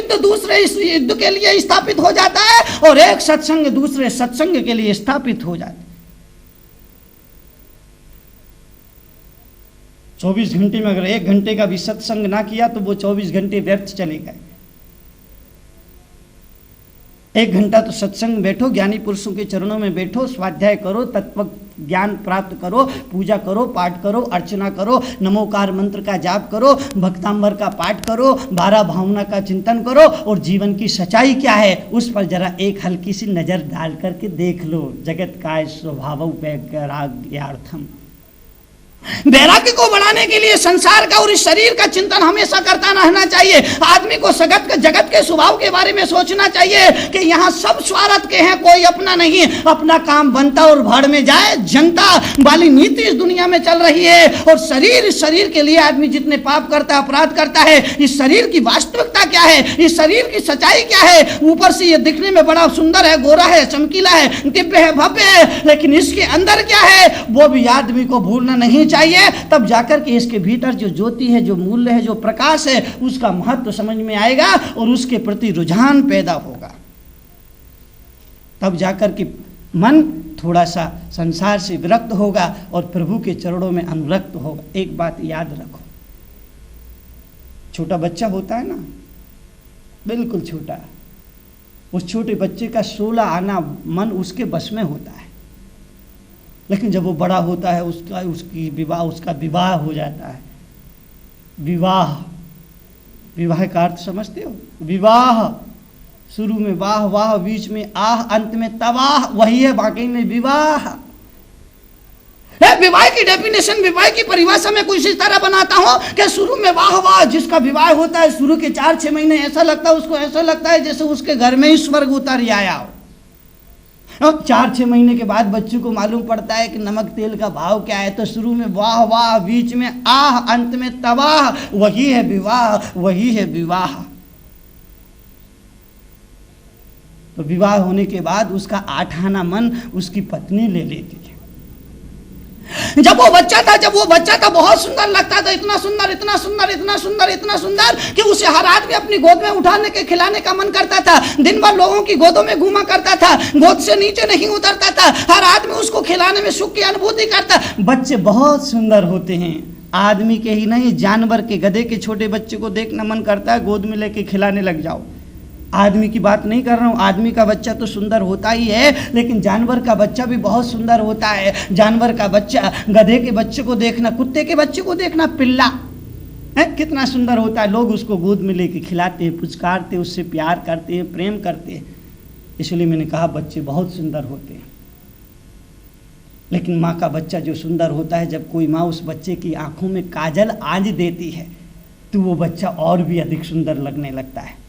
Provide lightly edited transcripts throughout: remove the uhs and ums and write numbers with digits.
युद्ध दूसरे युद्ध के लिए स्थापित हो जाता है और एक सत्संग दूसरे सत्संग के लिए स्थापित हो जाता है। 24 घंटे में अगर 1 घंटे का भी सत्संग ना किया तो वो 24 घंटे व्यर्थ चले गए। 1 घंटा तो सत्संग बैठो, ज्ञानी पुरुषों के चरणों में बैठो, स्वाध्याय करो, तत्व ज्ञान प्राप्त करो, पूजा करो, पाठ करो, अर्चना करो, नमोकार मंत्र का जाप करो, भक्तांबर का पाठ करो, 12 भावना का चिंतन करो और जीवन की सच्चाई क्या है उस पर जरा एक हल्की सी नजर डाल करके देख लो। जगत का स्वभाव वैराग्यार्थम, वैराग्य को बढ़ाने के लिए संसार का और इस शरीर का चिंतन हमेशा करता रहना चाहिए। आदमी को जगत के स्वभाव के बारे में सोचना चाहिए कि यहाँ सब स्वार्थ के हैं, कोई अपना नहीं, अपना काम बनता और भाड़ में जाए, जनता वाली नीति इस दुनिया में चल रही है। और शरीर के लिए आदमी जितने पाप करता है, अपराध करता है, इस शरीर की वास्तविकता क्या है, इस शरीर की सच्चाई क्या है। ऊपर से ये दिखने में बड़ा सुंदर है, गोरा है, चमकीला है, दिव्य है, भव्य है, लेकिन इसके अंदर क्या है वो भी आदमी को भूलना नहीं चाहिए। तब जाकर के इसके भीतर जो ज्योति है, जो मूल्य है, जो प्रकाश है, उसका महत्व समझ में आएगा और उसके प्रति रुझान पैदा होगा। तब जाकर के मन थोड़ा सा संसार से विरक्त होगा और प्रभु के चरणों में अनुरक्त होगा। एक बात याद रखो, छोटा बच्चा होता है ना, बिल्कुल छोटा, उस छोटे बच्चे का 16 आना मन उसके बस में होता है। लेकिन जब वो बड़ा होता है उसका विवाह हो जाता है। विवाह का अर्थ समझते हो? विवाह, शुरू में वाह वाह, बीच में आह, अंत में तबाह, वही है वाकई में विवाह। विवाह की डेफिनेशन, विवाह की परिभाषा में कुछ इस तरह बनाता हूं कि शुरू में वाह वाह, जिसका विवाह होता है शुरू के 4-6 महीने ऐसा लगता है, उसको ऐसा लगता है जैसे उसके घर में ही स्वर्ग उतर आया हो। 4-6 महीने के बाद बच्चों को मालूम पड़ता है कि नमक तेल का भाव क्या है। तो शुरू में वाह वाह, बीच में आह, अंत में तबाह, वही है विवाह, वही है विवाह। तो विवाह होने के बाद उसका 8 आना मन उसकी पत्नी ले लेती है। जब वो बच्चा था बहुत सुंदर लगता था, इतना सुंदर, इतना सुंदर, इतना सुंदर, इतना सुंदर कि उसे हर आदमी अपनी गोद में उठाने के खिलाने का मन करता था। दिन भर लोगों की गोदों में घूमा करता था, गोद से नीचे नहीं उतरता था, हर आदमी उसको खिलाने में सुख की अनुभूति करता। बच्चे बहुत सुंदर होते हैं, आदमी के ही नहीं, जानवर के, गधे के छोटे बच्चे को देखना मन करता है, गोद में लेके खिलाने लग जाओ। आदमी की बात नहीं कर रहा हूँ, आदमी का बच्चा तो सुंदर होता ही है, लेकिन जानवर का बच्चा भी बहुत सुंदर होता है। जानवर का बच्चा, गधे के बच्चे को देखना, कुत्ते के बच्चे को देखना, पिल्ला है कितना सुंदर होता है। लोग उसको गोद में लेके खिलाते हैं, पुचकारते हैं, उससे प्यार करते हैं, प्रेम करते हैं। इसलिए मैंने कहा बच्चे बहुत सुंदर होते हैं। लेकिन माँ का बच्चा जो सुंदर होता है, जब कोई माँ उस बच्चे की आंखों में काजल आंज देती है तो वो बच्चा और भी अधिक सुंदर लगने लगता है।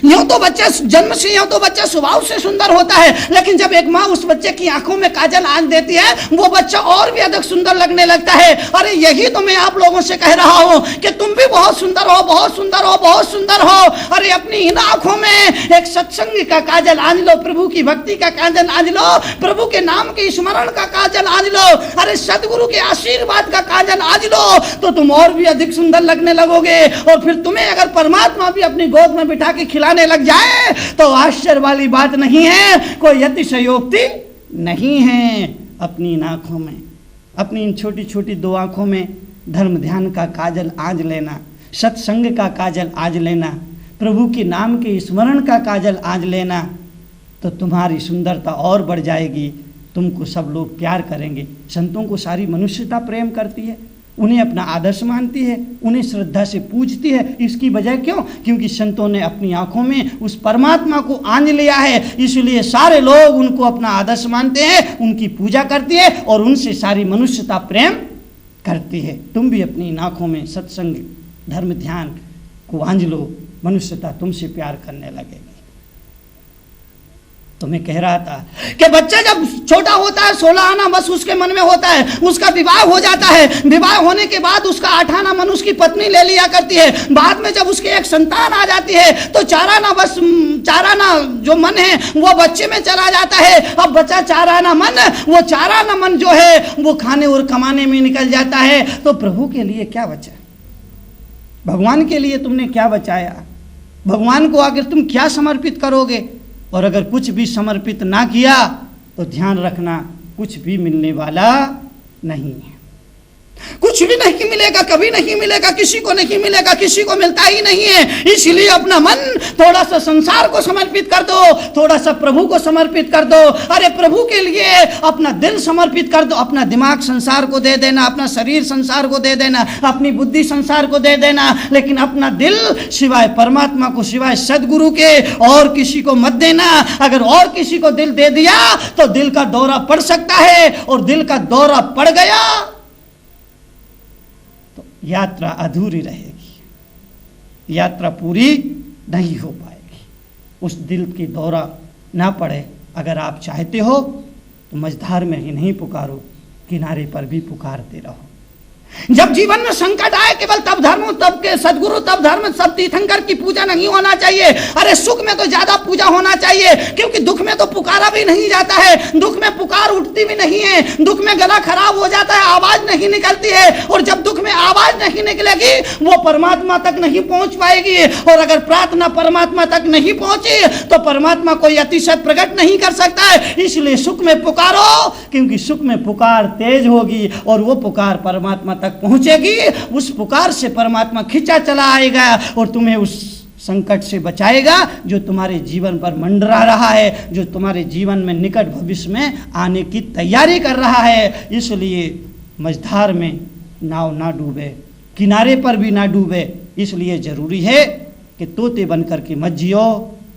यूं तो बच्चा जन्म से, यूं तो बच्चा स्वभाव से सुंदर होता है, लेकिन जब एक माँ उस बच्चे की आंखों में काजल आंच देती है वो बच्चा और भी अधिक सुंदर लगने लगता है। अरे यही तो मैं आप लोगों से कह रहा हूं कि तुम भी बहुत सुंदर हो, बहुत सुंदर हो, बहुत सुंदर हो। अरे अपनी इन आंखों में एक सत्संग का काजल आंच लो, प्रभु की भक्ति का काजल आंच लो, प्रभु के नाम के स्मरण का काजल आंच लो, अरे सदगुरु के आशीर्वाद का काजल आंच लो, तो तुम और भी अधिक सुंदर लगने लगोगे। और फिर तुम्हें अगर परमात्मा भी अपनी गोद में बिठा के खिलाने लग जाए तो आश्चर्य वाली बात नहीं है, कोई अतिशयोक्ति नहीं है। अपनी इन आंखों में, अपनी इन छोटी छोटी 2 आंखों में धर्म ध्यान का काजल आंच लेना, सत्संग का काजल आंच लेना, प्रभु के नाम के स्मरण का काजल आंच लेना, तो तुम्हारी सुंदरता और बढ़ जाएगी। तुमको सब लोग प्यार करेंगे। संतों को सारी मनुष्यता प्रेम करती है, उन्हें अपना आदर्श मानती है, उन्हें श्रद्धा से पूजती है। इसकी वजह क्यों? क्योंकि संतों ने अपनी आंखों में उस परमात्मा को आंच लिया है, इसलिए सारे लोग उनको अपना आदर्श मानते हैं, उनकी पूजा करती है और उनसे सारी मनुष्यता प्रेम करती है। तुम भी अपनी आंखों में सत्संग, धर्म, ध्यान को आंच लो, मनुष्यता तुमसे प्यार करने लगेगी। तो मैं कह रहा था कि बच्चा जब छोटा होता है, 16 आना बस उसके मन में होता है, उसका विवाह हो जाता है। विवाह होने के बाद उसका 8 आना मन उसकी पत्नी ले लिया करती है। बाद में जब उसके एक संतान आ जाती है तो 4 आना जो मन है वो बच्चे में चला जाता है। अब बच्चा 4 आना मन, वो 4 आना मन जो है वो खाने और कमाने में निकल जाता है। तो प्रभु के लिए क्या बचा? भगवान के लिए तुमने क्या बचाया? भगवान को आखिर तुम क्या समर्पित करोगे? और अगर कुछ भी समर्पित ना किया तो ध्यान रखना, कुछ भी मिलने वाला नहीं है। कुछ भी नहीं मिलेगा, कभी नहीं मिलेगा, किसी को नहीं मिलेगा, किसी को मिलता ही नहीं है। इसलिए अपना मन थोड़ा सा संसार को समर्पित कर दो, थोड़ा सा प्रभु को समर्पित कर दो। अरे प्रभु के लिए अपना दिल समर्पित कर दो। अपना दिमाग संसार को दे देना, अपना शरीर संसार को दे देना, अपनी बुद्धि संसार को दे देना, लेकिन अपना दिल सिवाय परमात्मा को, सिवाय सदगुरु के और किसी को मत देना। अगर और किसी को दिल दे दिया तो दिल का दौरा पड़ सकता है, और दिल का दौरा पड़ गया यात्रा अधूरी रहेगी, यात्रा पूरी नहीं हो पाएगी। उस दिल की दौरा ना पड़े। अगर आप चाहते हो तो मझधार में ही नहीं पुकारो, किनारे पर भी पुकारते रहो। जब जीवन में संकट आए, केवल तब धर्म, तब के सदगुरु, तब धर्म, सब तीर्थंकर की पूजा नहीं होना चाहिए। अरे सुख में तो ज्यादा पूजा होना चाहिए, क्योंकि दुख में तो पुकारा भी नहीं जाता है, दुख में पुकार उठती भी नहीं है, दुख में गला खराब हो जाता है, आवाज नहीं निकलती है। और जब दुख में आवाज नहीं निकलेगी वो परमात्मा तक नहीं पहुंच पाएगी। और अगर प्रार्थना परमात्मा तक नहीं पहुंची तो परमात्मा कोई अतिशत प्रकट नहीं कर सकता है। इसलिए सुख में पुकारो, क्योंकि सुख में पुकार तेज होगी और वो पुकार परमात्मा तक पहुंचेगी। उस पुकार से परमात्मा खिंचा चला आएगा और तुम्हें उस संकट से बचाएगा जो तुम्हारे जीवन पर मंडरा रहा है, जो तुम्हारे जीवन में निकट भविष्य में आने की तैयारी कर रहा है। इसलिए मझधार में नाव ना डूबे, किनारे पर भी ना डूबे। इसलिए जरूरी है कि तोते बनकर के मत जियो,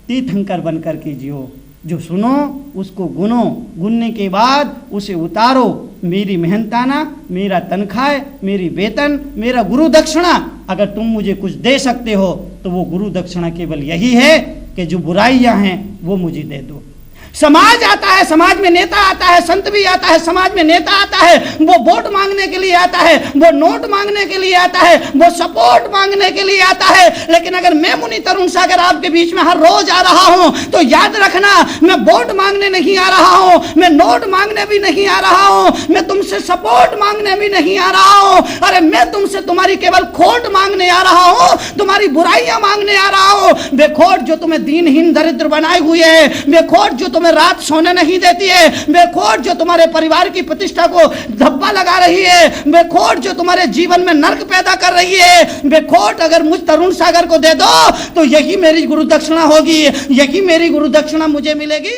तीर्थंकर बनकर के जियो। जो सुनो उसको गुनो, गुनने के बाद उसे उतारो। मेरी मेहनताना, मेरा तनख्वाह, मेरी वेतन, मेरा गुरु दक्षिणा, अगर तुम मुझे कुछ दे सकते हो तो वो गुरु दक्षिणा केवल यही है कि जो बुराइयां हैं वो मुझे दे दो। समाज आता है, समाज में नेता आता है, संत भी आता है, समाज में नेता आता है, वो वोट मांगने के लिए आता है, वो नोट मांगने के लिए आता है, वो सपोर्ट मांगने के लिए आता है। लेकिन अगर मैं मुनि तरुण सागर आपके बीच में हर रोज आ रहा हूं तो याद रखना, मैं वोट मांगने नहीं आ रहा हूं, मैं नोट मांगने भी नहीं आ रहा हूं, मैं तुमसे सपोर्ट मांगने भी नहीं आ रहा हूं। अरे मैं तुमसे तुम्हारी केवल खोट मांगने आ रहा हूं, तुम्हारी बुराइयां मांगने आ रहा हूं। बेखोट जो तुम्हें दीनहीन दरिद्र बनाए हुए है, बेखोट जो तुम्हें रात सोने नहीं देती है, बेखोट जो तुम्हारे परिवार की प्रतिष्ठा को धब्बा लगा रही है, बेखोट जो तुम्हारे जीवन में नर्क पैदा कर रही है, बेखोट अगर मुझ तरुण सागर को दे दो तो यही मेरी गुरु दक्षिणा होगी, यही मेरी गुरु दक्षिणा मुझे मिलेगी।